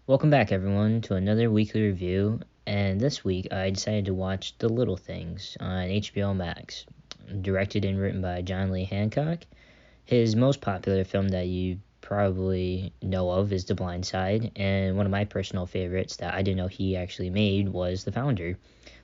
Welcome back, everyone, to another weekly review. And this week, I decided to watch The Little Things on HBO Max, directed and written by John Lee Hancock. His most popular film that you probably know of is The Blind Side, and one of my personal favorites that I didn't know he actually made was The Founder,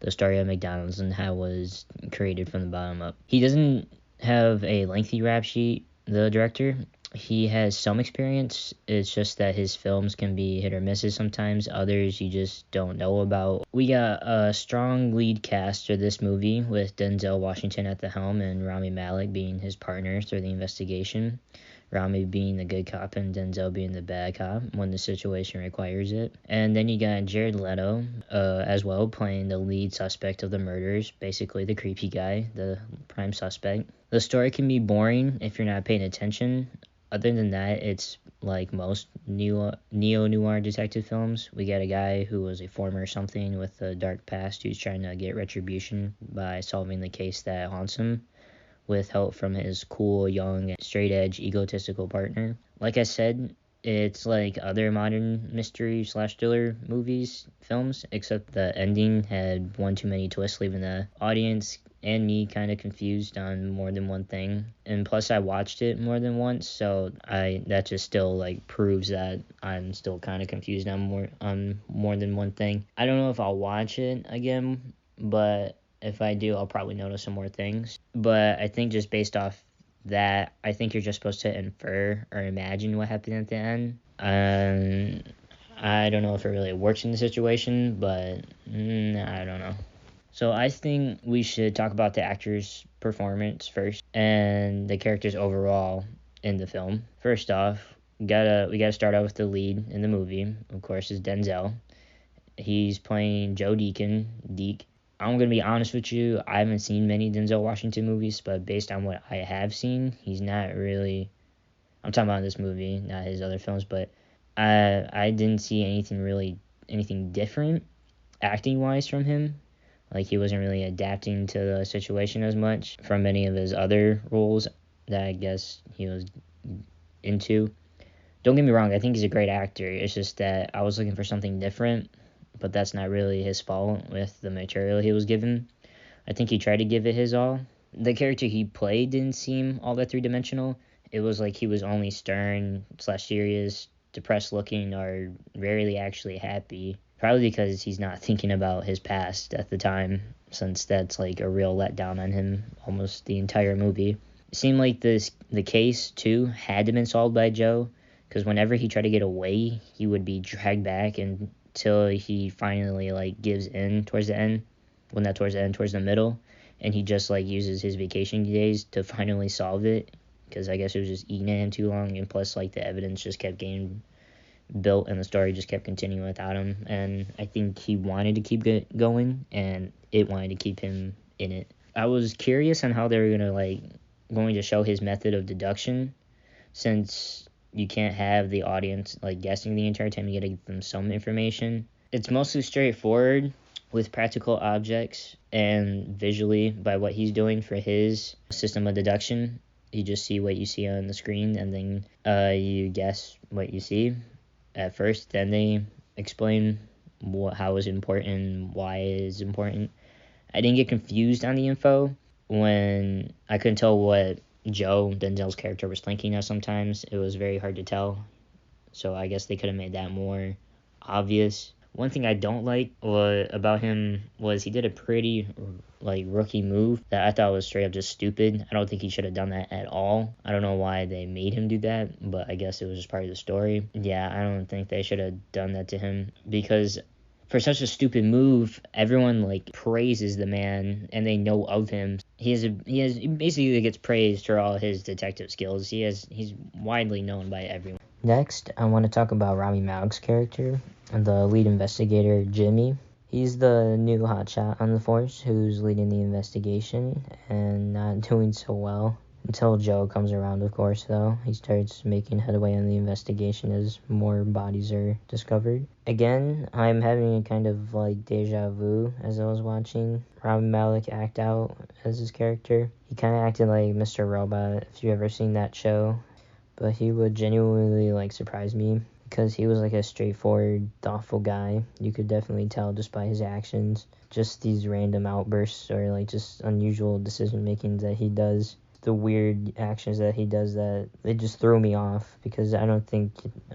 the story of McDonald's and how it was created from the bottom up. He doesn't have a lengthy rap sheet, the director. He has some experience. It's just that his films can be hit or misses sometimes. Others you just don't know about. We got a strong lead cast for this movie with Denzel Washington at the helm and Rami Malek being his partner through the investigation. Rami being the good cop and Denzel being the bad cop when the situation requires it. And then you got Jared Leto as well playing the lead suspect of the murders, basically the creepy guy, the prime suspect. The story can be boring if you're not paying attention. Other than that, it's like most neo-noir detective films. We got a guy who was a former something with a dark past who's trying to get retribution by solving the case that haunts him with help from his cool, young, straight-edge, egotistical partner. Like I said, it's like other modern mystery slash thriller films, except the ending had one too many twists, leaving the audience and me kind of confused on more than one thing. And plus, I watched it more than once, so that just still like proves that I'm still kind of confused on more than one thing. I don't know if I'll watch it again, but if I do, I'll probably notice some more things. But I think just based off that, I think you're just supposed to infer or imagine what happened at the end. I don't know if it really works in the situation, but I don't know. So I think we should talk about the actor's performance first and the characters overall in the film. First off, we gotta start out with the lead in the movie. Of course, is Denzel. He's playing Joe Deacon. Deke. I'm gonna be honest with you. I haven't seen many Denzel Washington movies, but based on what I have seen, he's not really. I'm talking about this movie, not his other films, but I didn't see anything different acting wise from him. Like he wasn't really adapting to the situation as much from many of his other roles that I guess he was into. Don't get me wrong, I think he's a great actor. It's just that I was looking for something different, but that's not really his fault with the material he was given. I think he tried to give it his all. The character he played didn't seem all that three-dimensional. It was like he was only stern slash serious, depressed looking, or rarely actually happy. Probably because he's not thinking about his past at the time, since that's like a real letdown on him almost the entire movie. It seemed like the case too had to been solved by Joe, because whenever he tried to get away, he would be dragged back until he finally like gives in towards the end. Well, not towards the end, towards the middle, and he just like uses his vacation days to finally solve it, because I guess it was just eating at him too long, and plus like the evidence just kept getting built and the story just kept continuing without him. And I think he wanted to keep it going, and it wanted to keep him in it. I was curious on how they were going to show his method of deduction, since you can't have the audience like guessing the entire time. You gotta give them some information. It's mostly straightforward with practical objects and visually by what he's doing for his system of deduction. You just see what you see on the screen, and then you guess what you see at first. Then they explain how it's important, why it is important. I didn't get confused on the info when I couldn't tell what Joe, Denzel's character, was thinking of sometimes. It was very hard to tell. So I guess they could have made that more obvious. One thing I don't like about him was he did a pretty like rookie move that I thought was straight up just stupid. I don't think he should have done that at all. I don't know why they made him do that, but I guess it was just part of the story. Yeah, I don't think they should have done that to him, because for such a stupid move, everyone like praises the man and they know of him. He basically gets praised for all his detective skills. He's widely known by everyone. Next, I want to talk about Rami Malek's character, the lead investigator, Jimmy. He's the new hotshot on the force who's leading the investigation and not doing so well. Until Joe comes around, of course, though. He starts making headway on the investigation as more bodies are discovered. Again, I'm having a kind of like deja vu as I was watching Rami Malek act out as his character. He kind of acted like Mr. Robot, if you've ever seen that show. But he would genuinely like surprise me because he was like a straightforward, thoughtful guy. You could definitely tell just by his actions. Just these random outbursts or like just unusual decision makings that he does. The weird actions that he does that they just threw me off because I don't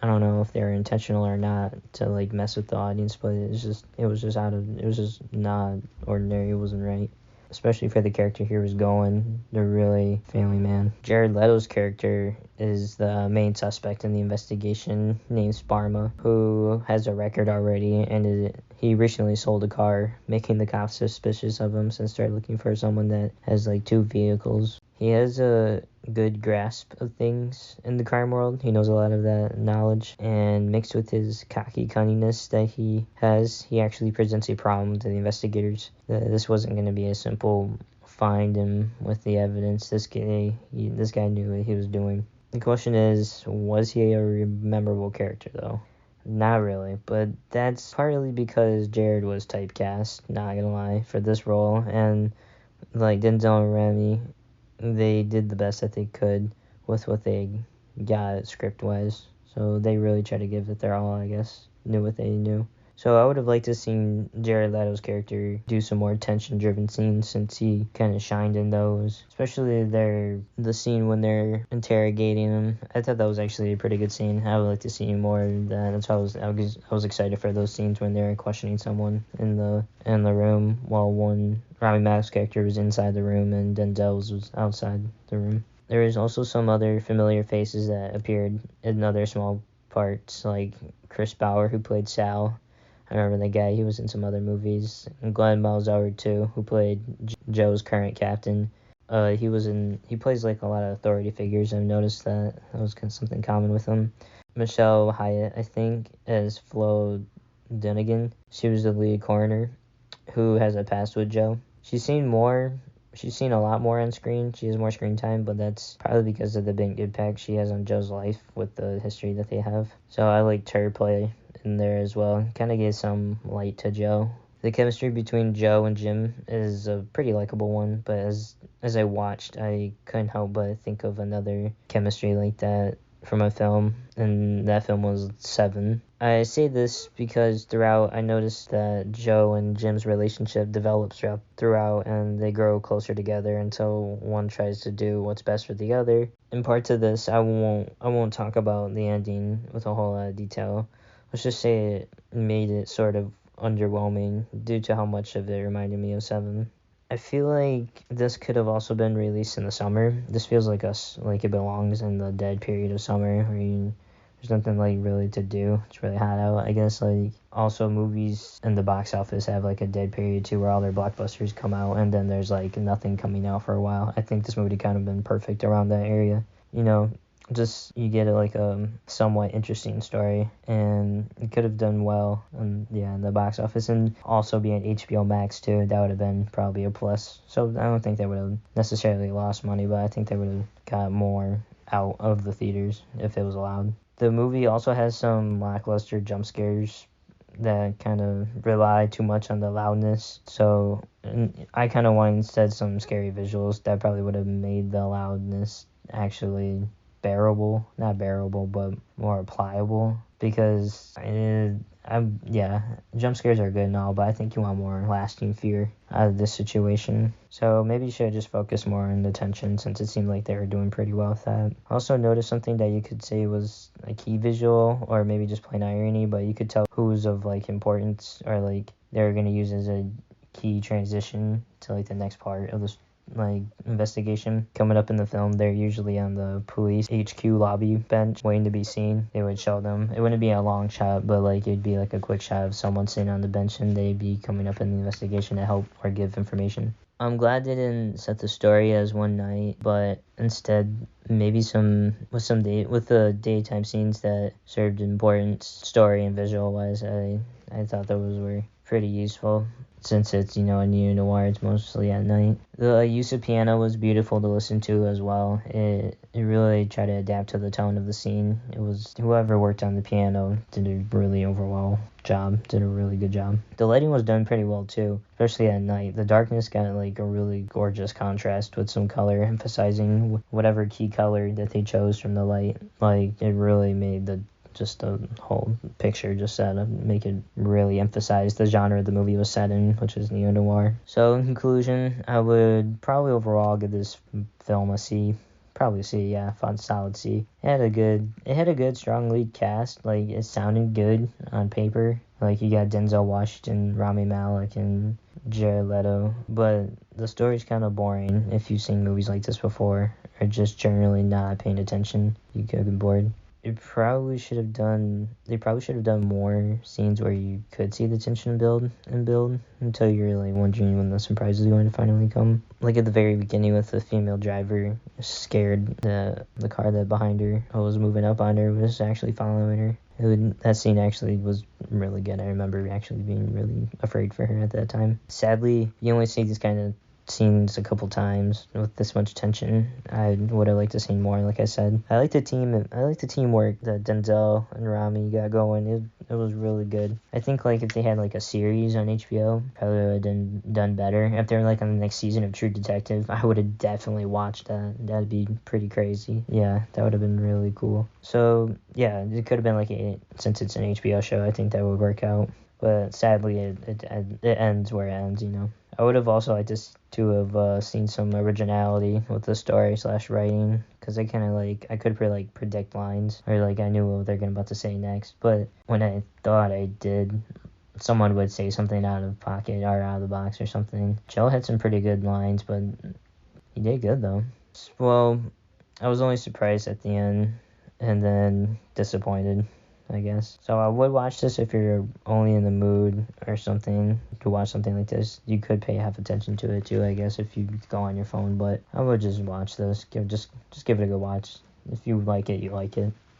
know if they were intentional or not to like mess with the audience, but it was just not ordinary. It wasn't right. Especially for the character he was going, they're really family man. Jared Leto's character is the main suspect in the investigation, named Sparma, who has a record already, and he recently sold a car, making the cops suspicious of him since they're looking for someone that has like 2 vehicles. He has a good grasp of things in the crime world. He knows a lot of that knowledge, and mixed with his cocky cunniness that he has, he actually presents a problem to the investigators. This wasn't going to be a simple find him with the evidence. This guy knew what he was doing. The question is, was he a memorable character though? Not really, but that's partly because Jared was typecast, not gonna lie, for this role, and like Denzel and Remy, they did the best that they could with what they got script wise. So they really tried to give it their all, I guess. Knew what they knew. So I would have liked to seen Jared Leto's character do some more tension driven scenes since he kind of shined in those. Especially the scene when they're interrogating him. I thought that was actually a pretty good scene. I would like to see more of that. That's why I was excited for those scenes when they're questioning someone in the room while Rami Malek's character was inside the room and Denzel's was outside the room. There is also some other familiar faces that appeared in other small parts, like Chris Bauer, who played Sal. I remember the guy, he was in some other movies. And Glenn Malzauer, too, who played Joe's current captain. He plays like a lot of authority figures. I've noticed that was kind of something common with him. Michelle Hyatt, I think, as Flo Dunnigan. She was the lead coroner who has a past with Joe. She's seen a lot more on screen. She has more screen time, but that's probably because of the big impact she has on Joe's life with the history that they have. So I liked her play in there as well. Kind of gave some light to Joe. The chemistry between Joe and Jim is a pretty likable one, but as I watched, I couldn't help but think of another chemistry like that from a film, and that film was Seven. I say this because throughout I noticed that Joe and Jim's relationship develops throughout, and they grow closer together until one tries to do what's best for the other. In part to this, I won't talk about the ending with a whole lot of detail. Let's just say it made it sort of underwhelming due to how much of it reminded me of Seven. I feel like this could have also been released in the summer. This feels like it belongs in the dead period of summer where there's nothing like really to do. It's really hot out. I guess like also movies in the box office have like a dead period too where all their blockbusters come out and then there's like nothing coming out for a while. I think this movie kind of been perfect around that area. Just you get like a somewhat interesting story, and it could have done well in the box office, and also be on HBO Max too. That would have been probably a plus. So I don't think they would have necessarily lost money, but I think they would have got more out of the theaters if it was allowed. The movie also has some lackluster jump scares that kind of rely too much on the loudness. So I kind of want instead some scary visuals that probably would have made the loudness actually not bearable, but more pliable, because jump scares are good and all, but I think you want more lasting fear out of this situation. So maybe you should just focus more on the tension, since it seemed like they were doing pretty well with that. I also noticed something that you could say was a key visual, or maybe just plain irony, but you could tell who's of like importance, or like they're going to use as a key transition to like the next part of this like investigation coming up in the film. They're usually on the police HQ lobby bench waiting to be seen. They would show them. It wouldn't be a long shot, but like it'd be like a quick shot of someone sitting on the bench and they'd be coming up in the investigation to help or give information. I'm glad they didn't set the story as one night, but instead maybe with the daytime scenes that served important story and visual wise. I thought those were pretty useful. Since it's, a neo-noir, it's mostly at night. The use of piano was beautiful to listen to as well. It really tried to adapt to the tone of the scene. It was whoever worked on the piano did a really did a really good job. The lighting was done pretty well too, especially at night. The darkness got like a really gorgeous contrast with some color, emphasizing whatever key color that they chose from the light. Like it really made the just the whole picture, just set to make it really emphasize the genre the movie was set in, which is neo-noir. So in conclusion, I would probably overall give this film a C. Probably C, yeah, fun, solid C. It had a good, strong lead cast. Like, it sounded good on paper. Like, you got Denzel Washington, Rami Malek, and Jared Leto. But the story's kind of boring if you've seen movies like this before, or just generally not paying attention. You could be bored. They probably should have done more scenes where you could see the tension build until you're like wondering when the surprise is going to finally come. Like at the very beginning with the female driver scared the car that behind her was moving up on her was actually following her. That scene actually was really good. I remember actually being really afraid for her at that time. Sadly, you only see these kind of scenes a couple times with this much tension. I would have liked to see more. Like I said, I like the teamwork that Denzel and Rami got going. It was really good. I think like if they had like a series on HBO, probably would have done better. If they're like on the next season of True Detective, I would have definitely watched that. That'd be pretty crazy. Yeah, that would have been really cool. So yeah, it could have been like since it's an HBO show, I think that would work out. But sadly, it ends where it ends, you know. I would have also liked to have seen some originality with the story / writing, because I kind of I could predict lines, or like I knew what they're about to say next. But when I thought I did, someone would say something out of pocket or out of the box or something. Joe had some pretty good lines, but he did good though. Well, I was only surprised at the end, and then disappointed, I guess. So I would watch this if you're only in the mood or something to watch something like this. You could pay half attention to it too, I guess, if you go on your phone. But I would just watch this. Just give it a good watch. If you like it, you like it.